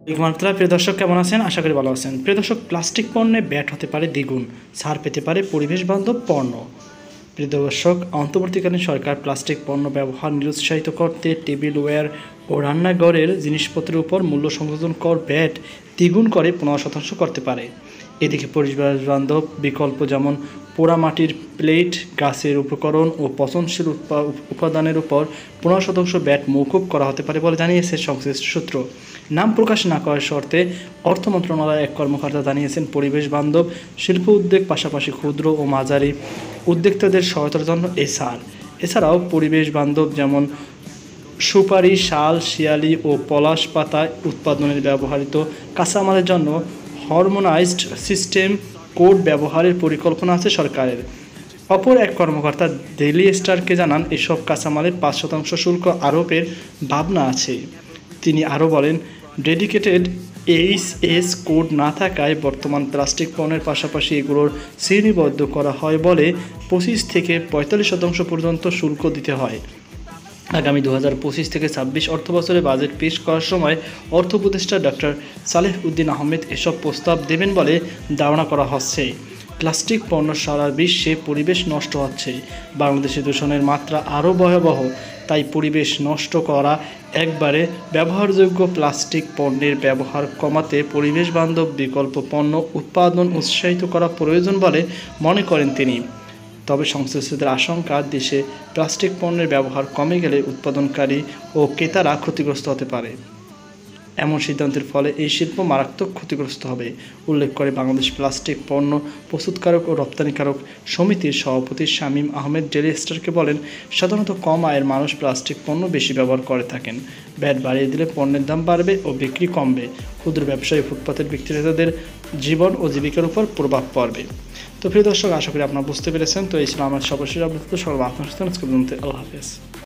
মাত্রা প্রিয় দর্শক কেমন আছেন? আশা করি ভালো আছেন। প্রিয় দর্শক, প্লাস্টিক পণ্যে ব্যাট হতে পারে দ্বিগুণ, ছাড় পেতে পারে পরিবেশ বান্ধব পণ্য। প্রিয় দর্শক, অন্তর্বর্তীকালীন সরকার প্লাস্টিক পণ্য ব্যবহার নিরুৎসাহিত করতে টেবিলওয়্যার ও রান্নাঘরের জিনিসপত্রের উপর মূল্য সংযোজন কর ব্যাট দ্বিগুণ করে 15% করতে পারে। এদিকে পরিবেশ বান্ধব বিকল্প যেমন পোড়ামাটির প্লেট, গাছের উপকরণ ও পচনশীল উপাদানের উপর 15% ব্যাট মৌকুব করা হতে পারে বলে জানিয়েছে সংশ্লিষ্ট সূত্র। নাম প্রকাশ না করার শর্তে অর্থ মন্ত্রণালয়ের এক কর্মকর্তা জানিয়েছেন, পরিবেশ বান্ধব শিল্প উদ্যোগ পাশাপাশি ক্ষুদ্র ও মাঝারি উদ্যোক্তাদের সহায়তার জন্য এছাড়াও পরিবেশ বান্ধব যেমন সুপারি, শাল, শিয়ালি ও পলাশ পাতা উৎপাদনের ব্যবহৃত কাঁচামালের জন্য হারমোনাইজড সিস্টেম কোড ব্যবহারের পরিকল্পনা আছে সরকারের। অপর এক কর্মকর্তা ডেইলি স্টারকে জানান, এসব কাঁচামালের 5% শুল্ক আরোপের ভাবনা আছে। তিনি আরও বলেন, ডেডিকেটেড এইচএস কোড না থাকায় বর্তমান প্লাস্টিক পণ্যের পাশাপাশি এগুলোর শ্রেণীবদ্ধ করা হয় বলে 25 থেকে 45% পর্যন্ত শুল্ক দিতে হয়। আগামী 2025 থেকে 26 অর্থবছরে বাজেট পেশ করার সময় অর্থ উপদেষ্টা ডক্টর সালেহ উদ্দিন আহমেদ এসব প্রস্তাব দেবেন বলে ধারণা করা হচ্ছে। প্লাস্টিক পণ্য সারা বিশ্বে পরিবেশ নষ্ট হচ্ছে, বাংলাদেশে দূষণের মাত্রা আরও ভয়াবহ। তাই পরিবেশ নষ্ট করা একবারে ব্যবহারযোগ্য প্লাস্টিক পণ্যের ব্যবহার কমাতে পরিবেশ বান্ধব বিকল্প পণ্য উৎপাদন উৎসাহিত করা প্রয়োজন বলে মনে করেন তিনি। তবে সংশ্লিষ্টদের আশঙ্কা, দেশে প্লাস্টিক পণ্যের ব্যবহার কমে গেলে উৎপাদনকারী ও ক্রেতারা ক্ষতিগ্রস্ত হতে পারে। এমন সিদ্ধান্তের ফলে এই শিল্প মারাত্মক ক্ষতিগ্রস্ত হবে। উল্লেখ করে বাংলাদেশ প্লাস্টিক পণ্য প্রস্তুতকারক ও রপ্তানিকারক সমিতির সভাপতি শামীম আহমেদ ডেইলি স্টারকে বলেন, সাধারণত কম আয়ের মানুষ প্লাস্টিক পণ্য বেশি ব্যবহার করে থাকেন। ব্যাট বাড়িয়ে দিলে পণ্যের দাম বাড়বে ও বিক্রি কমবে। ক্ষুদ্র ব্যবসায়ী, ফুটপাতের বিক্রেতাদের জীবন ও জীবিকার উপর প্রভাব পড়বে। তো প্রিয় দর্শক, আশা করি আপনারা বুঝতে পেরেছেন। তো এই ছিল আমার সর্বশেষ আপডেট। সবাই আপনার সাথে আল্লাহ হাফেজ।